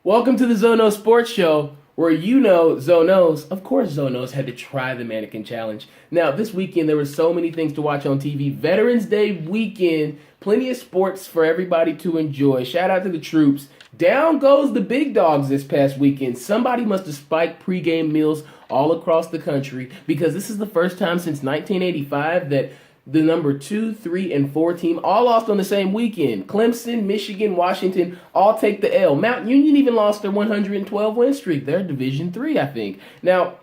Welcome to the Zono Sports Show, where you know Zonos. Of course, Zonos had to try the mannequin challenge. Now, this weekend there were so many things to watch on TV. Veterans Day weekend, plenty of sports for everybody to enjoy. Shout out to the troops. Down goes the big dogs this past weekend. Somebody must have spiked pregame meals all across the country because this is the first time since 1985 that the number 2, 3, and 4 team all lost on the same weekend. Clemson, Michigan, Washington all take the L. Mount Union even lost their 112 win streak. They're Division 3, I think. Now,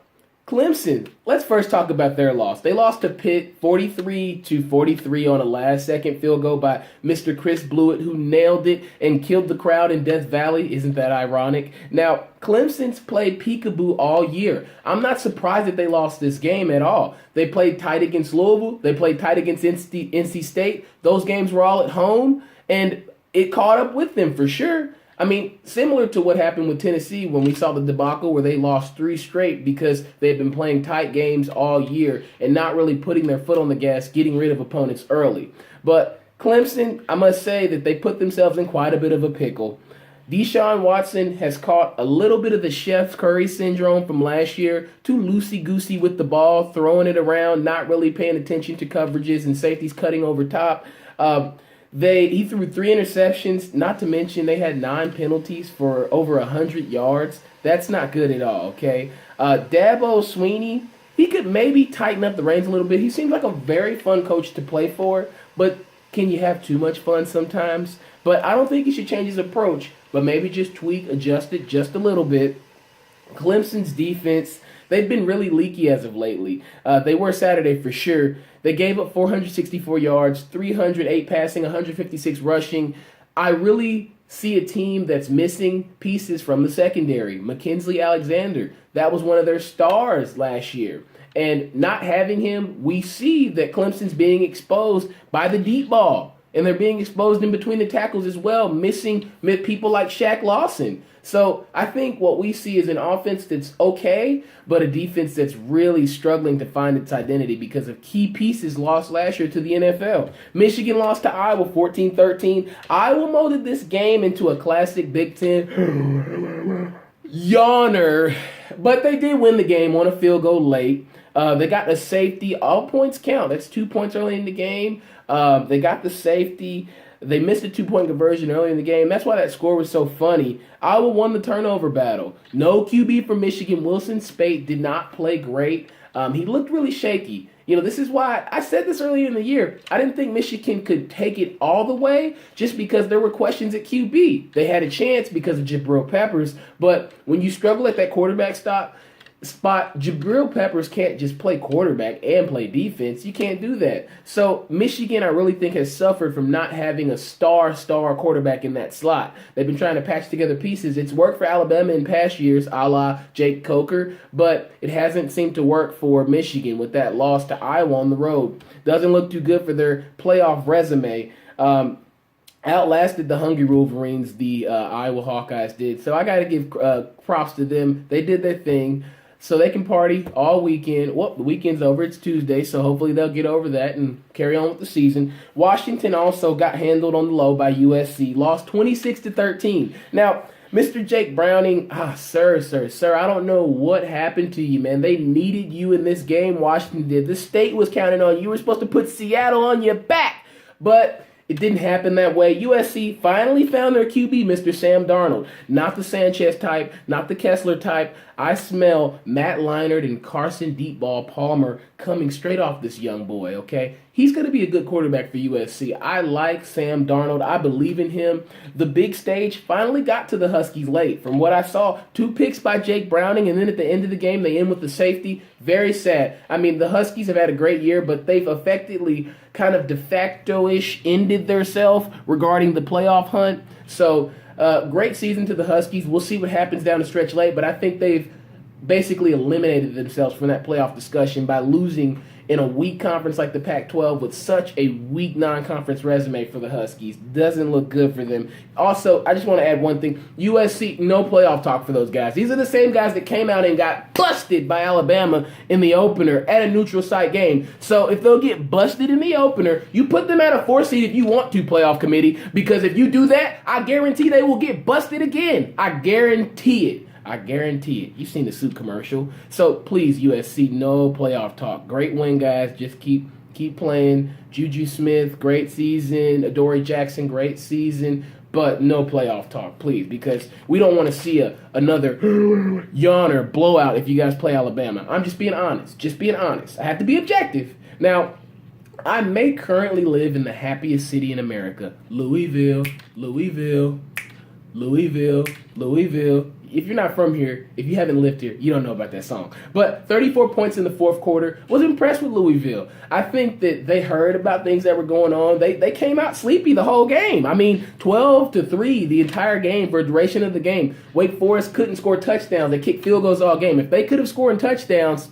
Clemson, let's first talk about their loss. They lost to Pitt 43-43 on a last-second field goal by Mr. Chris Blewett, who nailed it and killed the crowd in Death Valley. Isn't that ironic? Now, Clemson's played peekaboo all year. I'm not surprised that they lost this game at all. They played tight against Louisville. They played tight against NC State. Those games were all at home, and it caught up with them for sure. I mean, similar to what happened with Tennessee when we saw the debacle where they lost 3 straight because they had been playing tight games all year and not really putting their foot on the gas, getting rid of opponents early. But Clemson, I must say that they put themselves in quite a bit of a pickle. Deshaun Watson has caught a little bit of the Chef Curry syndrome from last year, too loosey-goosey with the ball, throwing it around, not really paying attention to coverages, and safeties cutting over top. He threw 3 interceptions, not to mention they had 9 penalties for over 100 yards. That's not good at all, okay? Dabo Swinney, he could maybe tighten up the reins a little bit. He seems like a very fun coach to play for, but can you have too much fun sometimes? But I don't think he should change his approach, but maybe just tweak, adjust it just a little bit. Clemson's defense, they've been really leaky as of lately. They were Saturday for sure. They gave up 464 yards, 308 passing, 156 rushing. I really see a team that's missing pieces from the secondary. Mackenzie Alexander, that was one of their stars last year. And not having him, we see that Clemson's being exposed by the deep ball. And they're being exposed in between the tackles as well, missing people like Shaq Lawson. So I think what we see is an offense that's okay, but a defense that's really struggling to find its identity because of key pieces lost last year to the NFL. Michigan lost to Iowa 14-13. Iowa molded this game into a classic Big Ten yawner, but they did win the game on a field goal late. They got the safety. All points count. That's 2 points early in the game. They got the safety. They missed a 2-point conversion early in the game. That's why that score was so funny. Iowa won the turnover battle. No QB for Michigan. Wilson Speight did not play great. He looked really shaky. You know, this is why I said this earlier in the year. I didn't think Michigan could take it all the way just because there were questions at QB. They had a chance because of Jabril Peppers, but when you struggle at that quarterback spot, Jabril Peppers can't just play quarterback and play defense. You can't do that. So Michigan, I really think, has suffered from not having a star quarterback in that slot. They've been trying to patch together pieces. It's worked for Alabama in past years, a la Jake Coker, but it hasn't seemed to work for Michigan with that loss to Iowa on the road. Doesn't look too good for their playoff resume. Outlasted the Hungry Wolverines, the Iowa Hawkeyes did. So I got to give props to them. They did their thing. So they can party all weekend. Well, the weekend's over. It's Tuesday, so hopefully they'll get over that and carry on with the season. Washington also got handled on the low by USC. Lost 26-13. Now, Mr. Jake Browning, sir, I don't know what happened to you, man. They needed you in this game. Washington did. The state was counting on you. You were supposed to put Seattle on your back, but it didn't happen that way. USC finally found their QB, Mr. Sam Darnold. Not the Sanchez type, not the Kessler type. I smell Matt Leinart and Carson Deepball Palmer coming straight off this young boy, okay? He's going to be a good quarterback for USC. I like Sam Darnold. I believe in him. The big stage finally got to the Huskies late. From what I saw, 2 picks by Jake Browning, and then at the end of the game, they end with the safety. Very sad. I mean, the Huskies have had a great year, but they've effectively kind of de facto-ish ended theirself regarding the playoff hunt. So, great season to the Huskies. We'll see what happens down the stretch late, but I think they've basically eliminated themselves from that playoff discussion by losing in a weak conference like the Pac-12 with such a weak non-conference resume for the Huskies. Doesn't look good for them. Also, I just want to add one thing. USC, no playoff talk for those guys. These are the same guys that came out and got busted by Alabama in the opener at a neutral site game. So if they'll get busted in the opener, you put them at a 4 seed if you want to, playoff committee, because if you do that, I guarantee they will get busted again. I guarantee it. I guarantee it. You've seen the suit commercial. So please, USC, no playoff talk. Great win, guys. Just keep playing. Juju Smith, great season. Adoree Jackson, great season. But no playoff talk, please, because we don't want to see another yawner blowout if you guys play Alabama. I'm just being honest. Just being honest. I have to be objective. Now, I may currently live in the happiest city in America, Louisville, Louisville, Louisville, Louisville. If you're not from here, if you haven't lived here, you don't know about that song. But 34 points in the fourth quarter. Was impressed with Louisville. I think that they heard about things that were going on. They came out sleepy the whole game. I mean, 12-3 the entire game for a duration of the game. Wake Forest couldn't score touchdowns. They kicked field goals all game. If they could have scored touchdowns,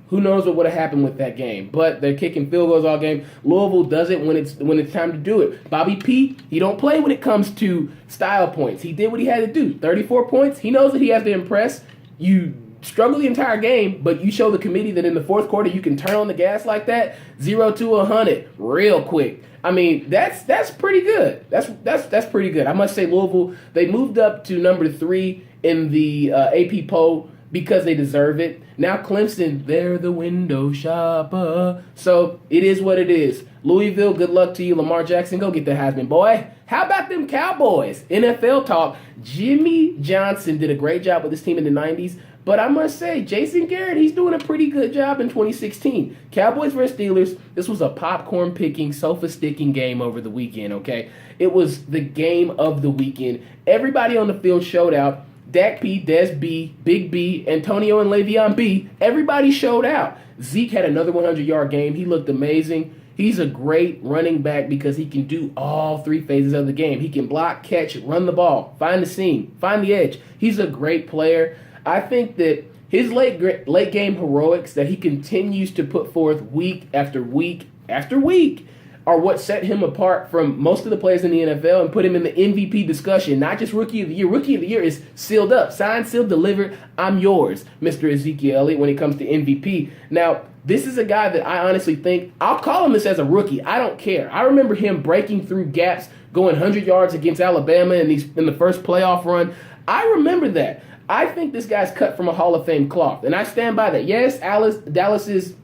who knows what would have happened with that game? But they're kicking field goals all game. Louisville does it when it's time to do it. Bobby P, he don't play when it comes to style points. He did what he had to do. 34 points. He knows that he has to impress. You struggle the entire game, but you show the committee that in the fourth quarter you can turn on the gas like that, 0 to 100 real quick. I mean, that's pretty good. That's pretty good. I must say, Louisville, they moved up to number 3 in the AP poll because they deserve it. Now Clemson, they're the window shopper. So it is what it is. Louisville, good luck to you. Lamar Jackson, go get the Heisman, boy. How about them Cowboys? NFL talk. Jimmy Johnson did a great job with this team in the 90s. But I must say, Jason Garrett, he's doing a pretty good job in 2016. Cowboys versus Steelers, this was a popcorn-picking, sofa-sticking game over the weekend, okay? It was the game of the weekend. Everybody on the field showed out. Dak P, Des B, Big B, Antonio and Le'Veon B, everybody showed out. Zeke had another 100-yard game. He looked amazing. He's a great running back because he can do all 3 phases of the game. He can block, catch, run the ball, find the seam, find the edge. He's a great player. I think that his late game heroics that he continues to put forth week after week after week are what set him apart from most of the players in the NFL and put him in the MVP discussion, not just Rookie of the Year. Rookie of the Year is sealed up, signed, sealed, delivered. I'm yours, Mr. Ezekiel Elliott, when it comes to MVP. Now, this is a guy that I honestly think, I'll call him this as a rookie. I don't care. I remember him breaking through gaps, going 100 yards against Alabama in the first playoff run. I remember that. I think this guy's cut from a Hall of Fame cloth, and I stand by that. Yes, Dallas's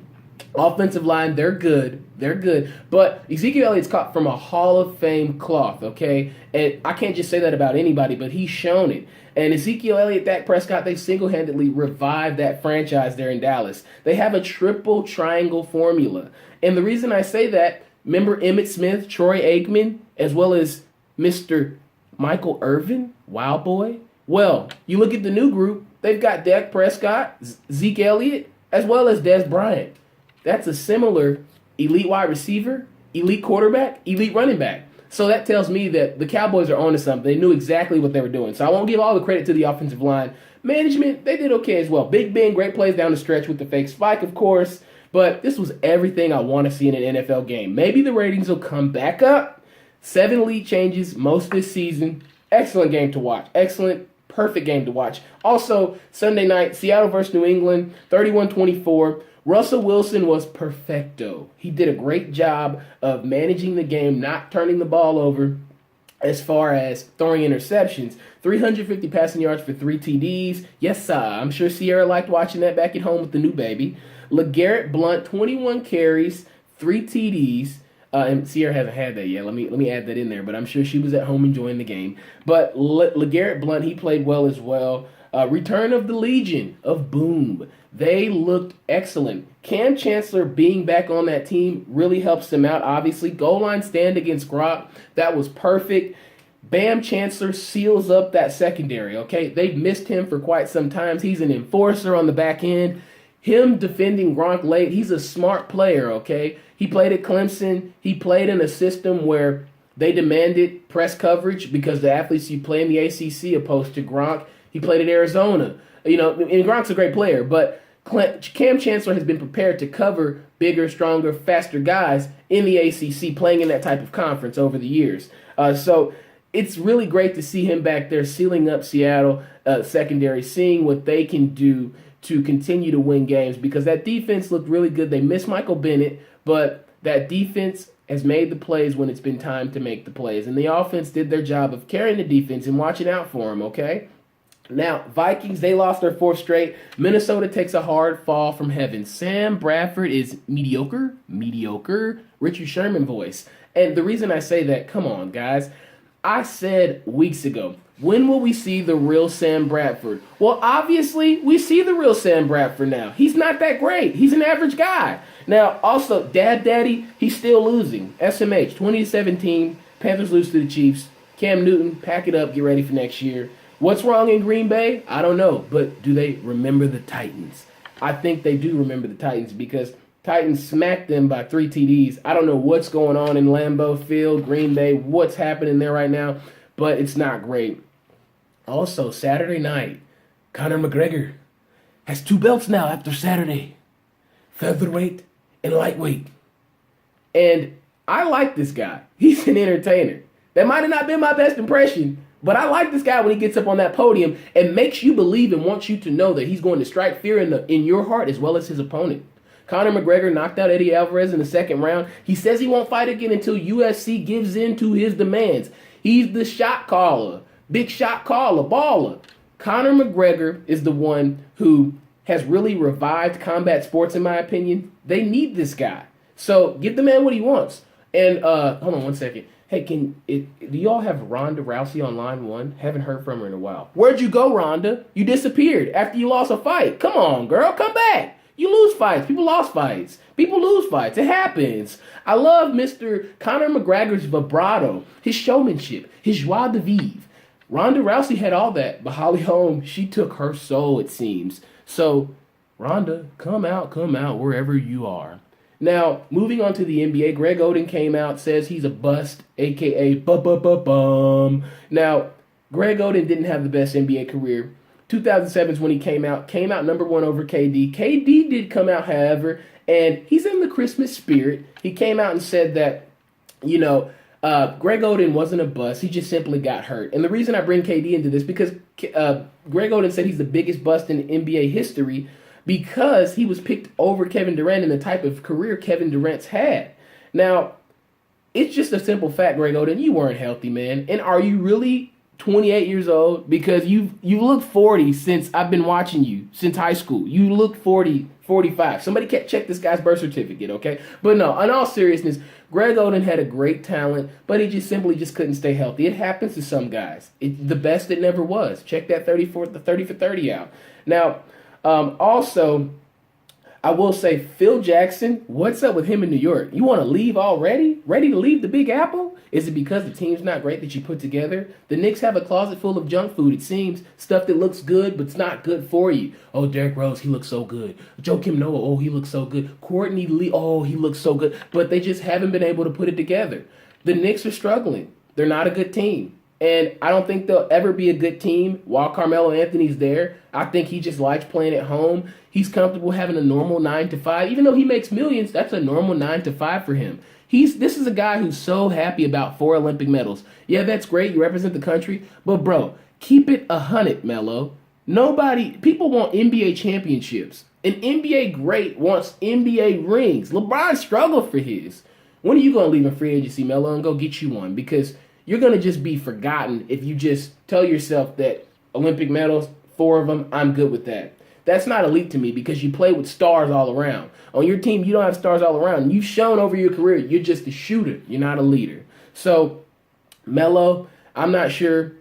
offensive line, they're good. They're good. But Ezekiel Elliott's cut from a Hall of Fame cloth, okay? And I can't just say that about anybody, but he's shown it. And Ezekiel Elliott, Dak Prescott, they single-handedly revived that franchise there in Dallas. They have a triple triangle formula. And the reason I say that, remember Emmitt Smith, Troy Aikman, as well as Mr. Michael Irvin, Wild Boy? Well, you look at the new group, they've got Dak Prescott, Zeke Elliott, as well as Dez Bryant. That's a similar elite wide receiver, elite quarterback, elite running back. So that tells me that the Cowboys are on to something. They knew exactly what they were doing. So I won't give all the credit to the offensive line. Management, they did okay as well. Big Ben, great plays down the stretch with the fake spike, of course. But this was everything I want to see in an NFL game. Maybe the ratings will come back up. 7 lead changes most this season. Excellent game to watch. Excellent. Perfect game to watch. Also, Sunday night, Seattle versus New England, 31-24. Russell Wilson was perfecto. He did a great job of managing the game, not turning the ball over as far as throwing interceptions. 350 passing yards for 3 TDs. Yes, sir. I'm sure Sierra liked watching that back at home with the new baby. LeGarrette Blount, 21 carries, 3 TDs. And Sierra hasn't had that yet. Let me add that in there. But I'm sure she was at home enjoying the game. But LeGarrette Blount, he played well as well. Return of the Legion of Boom. They looked excellent. Cam Chancellor being back on that team really helps them out, obviously. Goal line stand against Gronk. That was perfect. Bam Chancellor seals up that secondary, okay? They've missed him for quite some time. He's an enforcer on the back end. Him defending Gronk late, he's a smart player, okay? He played at Clemson. He played in a system where they demanded press coverage because the athletes you play in the ACC opposed to Gronk. He played at Arizona. You know, and Gronk's a great player, but Cam Chancellor has been prepared to cover bigger, stronger, faster guys in the ACC, playing in that type of conference over the years. So it's really great to see him back there sealing up Seattle secondary, seeing what they can do to continue to win games, because that defense looked really good. They missed Michael Bennett, but that defense has made the plays when it's been time to make the plays. And the offense did their job of carrying the defense and watching out for them, okay? Now, Vikings, they lost their fourth straight. Minnesota takes a hard fall from heaven. Sam Bradford is mediocre. Richard Sherman voice. And the reason I say that, come on, guys, I said weeks ago, when will we see the real Sam Bradford? Well, obviously, we see the real Sam Bradford now. He's not that great. He's an average guy. Now, also, Daddy, he's still losing. SMH, 20-17. Panthers lose to the Chiefs. Cam Newton, pack it up, get ready for next year. What's wrong in Green Bay? I don't know. But do they remember the Titans? I think they do remember the Titans, because Titans smacked them by 3 TDs. I don't know what's going on in Lambeau Field, Green Bay, what's happening there right now, but it's not great. Also, Saturday night, Conor McGregor has 2 belts now after Saturday. Featherweight and lightweight. And I like this guy. He's an entertainer. That might have not been my best impression, but I like this guy when he gets up on that podium and makes you believe and wants you to know that he's going to strike fear in your heart as well as his opponent. Conor McGregor knocked out Eddie Alvarez in the second round. He says he won't fight again until UFC gives in to his demands. He's the shot caller, big shot caller, baller. Conor McGregor is the one who has really revived combat sports, in my opinion. They need this guy. So give the man what he wants. And hold on one second. Hey, do y'all have Ronda Rousey on line 1? Haven't heard from her in a while. Where'd you go, Ronda? You disappeared after you lost a fight. Come on, girl, come back. You lose fights. People lost fights. People lose fights. It happens. I love Mr. Conor McGregor's vibrato, his showmanship, his joie de vivre. Ronda Rousey had all that, but Holly Holm, she took her soul, it seems. So, Ronda, come out wherever you are. Now, moving on to the NBA, Greg Oden came out, says he's a bust, a.k.a. bum. Now, Greg Oden didn't have the best NBA career. 2007 is when he came out number 1 over KD. KD did come out, however, and he's in the Christmas spirit. He came out and said that, Greg Oden wasn't a bust. He just simply got hurt. And the reason I bring KD into this, because Greg Oden said he's the biggest bust in NBA history because he was picked over Kevin Durant in the type of career Kevin Durant's had. Now, it's just a simple fact, Greg Oden, you weren't healthy, man. And are you really 28 years old? Because you look 40 since I've been watching you, since high school. You look 40, 45. Somebody can't check this guy's birth certificate, okay? But no, in all seriousness, Greg Oden had a great talent, but he just couldn't stay healthy. It happens to some guys. The best it never was. Check that 30 for 30 out. Now, also, I will say Phil Jackson, what's up with him in New York? You want to leave already? Ready to leave the Big Apple? Is it because the team's not great that you put together? The Knicks have a closet full of junk food, it seems. Stuff that looks good, but it's not good for you. Oh, Derrick Rose, he looks so good. Joakim Noah, oh, he looks so good. Courtney Lee, oh, he looks so good. But they just haven't been able to put it together. The Knicks are struggling. They're not a good team. And I don't think they'll ever be a good team while Carmelo Anthony's there. I think he just likes playing at home. He's comfortable having a normal 9 to 5. Even though he makes millions, that's a normal 9 to 5 for him. This is a guy who's so happy about 4 Olympic medals. Yeah, that's great. You represent the country. But, bro, keep it 100, Melo. People want NBA championships. An NBA great wants NBA rings. LeBron struggled for his. When are you going to leave in free agency, Melo, and go get you one? Because you're going to just be forgotten if you just tell yourself that Olympic medals, 4 of them, I'm good with that. That's not elite to me because you play with stars all around. On your team, you don't have stars all around. You've shown over your career you're just a shooter. You're not a leader. So, Melo, I'm not sure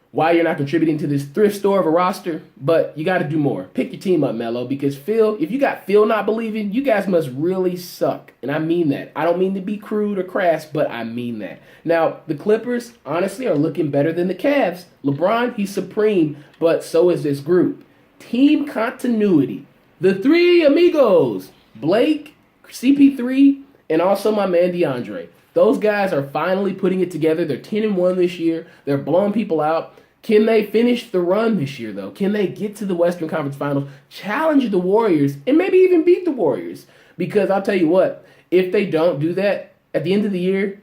why you're not contributing to this thrift store of a roster, but you got to do more. Pick your team up, Melo, because Phil, if you got Phil not believing, you guys must really suck. And I mean that. I don't mean to be crude or crass, but I mean that. Now, the Clippers, honestly, are looking better than the Cavs. LeBron, he's supreme, but so is this group. Team continuity. The 3 amigos, Blake, CP3, and also my man DeAndre. Those guys are finally putting it together. They're 10-1 this year. They're blowing people out. Can they finish the run this year, though? Can they get to the Western Conference Finals, challenge the Warriors, and maybe even beat the Warriors? Because I'll tell you what, if they don't do that, at the end of the year,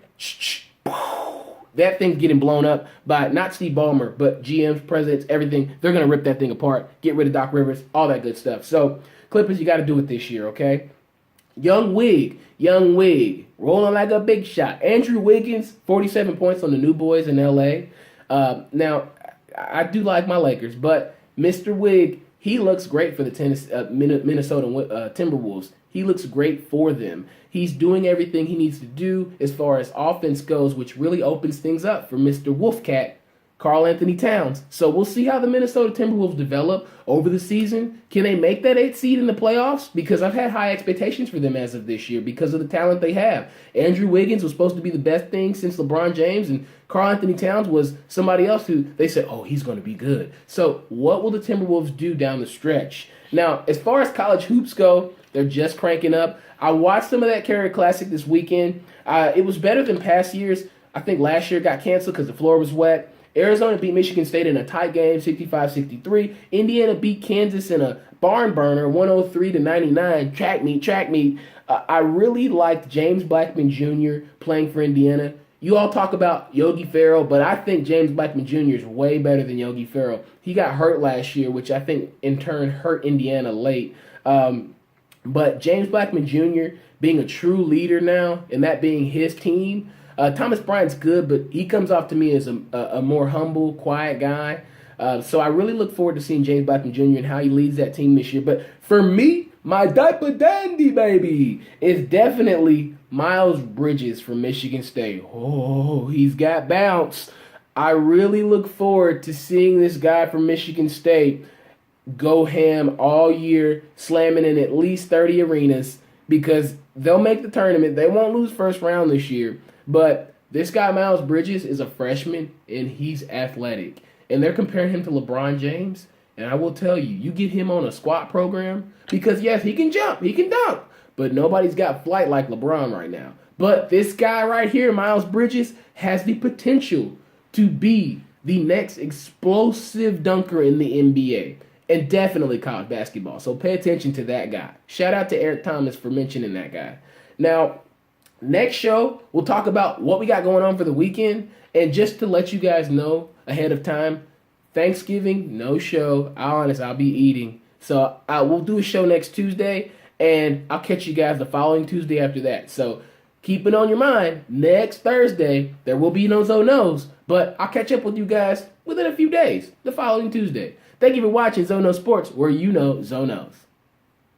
that thing's getting blown up by not Steve Ballmer, but GMs, presidents, everything. They're going to rip that thing apart, get rid of Doc Rivers, all that good stuff. So, Clippers, you got to do it this year, okay? Young Wig, rolling like a big shot. Andrew Wiggins, 47 points on the New Boys in L.A. Now, I do like my Lakers, but Mr. Wig, he looks great for the Minnesota Timberwolves. He looks great for them. He's doing everything he needs to do as far as offense goes, which really opens things up for Mr. Wolfcat, Karl-Anthony Towns. So we'll see how the Minnesota Timberwolves develop over the season. Can they make that 8th seed in the playoffs? Because I've had high expectations for them as of this year because of the talent they have. Andrew Wiggins was supposed to be the best thing since LeBron James, and Karl-Anthony Towns was somebody else who they said, oh, he's going to be good. So what will the Timberwolves do down the stretch? Now, as far as college hoops go, they're just cranking up. I watched some of that Carrier Classic this weekend. It was better than past years. I think last year got canceled because the floor was wet. Arizona beat Michigan State in a tight game, 65-63. Indiana beat Kansas in a barn burner, 103-99. Track meet. I really liked James Blackman Jr. playing for Indiana. You all talk about Yogi Ferrell, but I think James Blackman Jr. is way better than Yogi Ferrell. He got hurt last year, which I think in turn hurt Indiana late. But James Blackman Jr. being a true leader now, and that being his team. Thomas Bryant's good, but he comes off to me as a more humble, quiet guy. So I really look forward to seeing James Blackman Jr. and how he leads that team this year. But for me, my diaper dandy, baby, is definitely Miles Bridges from Michigan State. Oh, he's got bounce. I really look forward to seeing this guy from Michigan State go ham all year, slamming in at least 30 arenas because they'll make the tournament. They won't lose first round this year. But this guy, Miles Bridges, is a freshman, and he's athletic. And they're comparing him to LeBron James. And I will tell you, you get him on a squat program because, yes, he can jump, he can dunk. But nobody's got flight like LeBron right now. But this guy right here, Miles Bridges, has the potential to be the next explosive dunker in the NBA. And definitely college basketball. So pay attention to that guy. Shout out to Eric Thomas for mentioning that guy. Now, next show, we'll talk about what we got going on for the weekend. And just to let you guys know ahead of time, Thanksgiving, no show. I'll be eating. So we'll do a show next Tuesday, and I'll catch you guys the following Tuesday after that. So keep it on your mind. Next Thursday, there will be no Zo Knows, but I'll catch up with you guys within a few days, the following Tuesday. Thank you for watching Zo Knows Sports, where you know Zo Knows.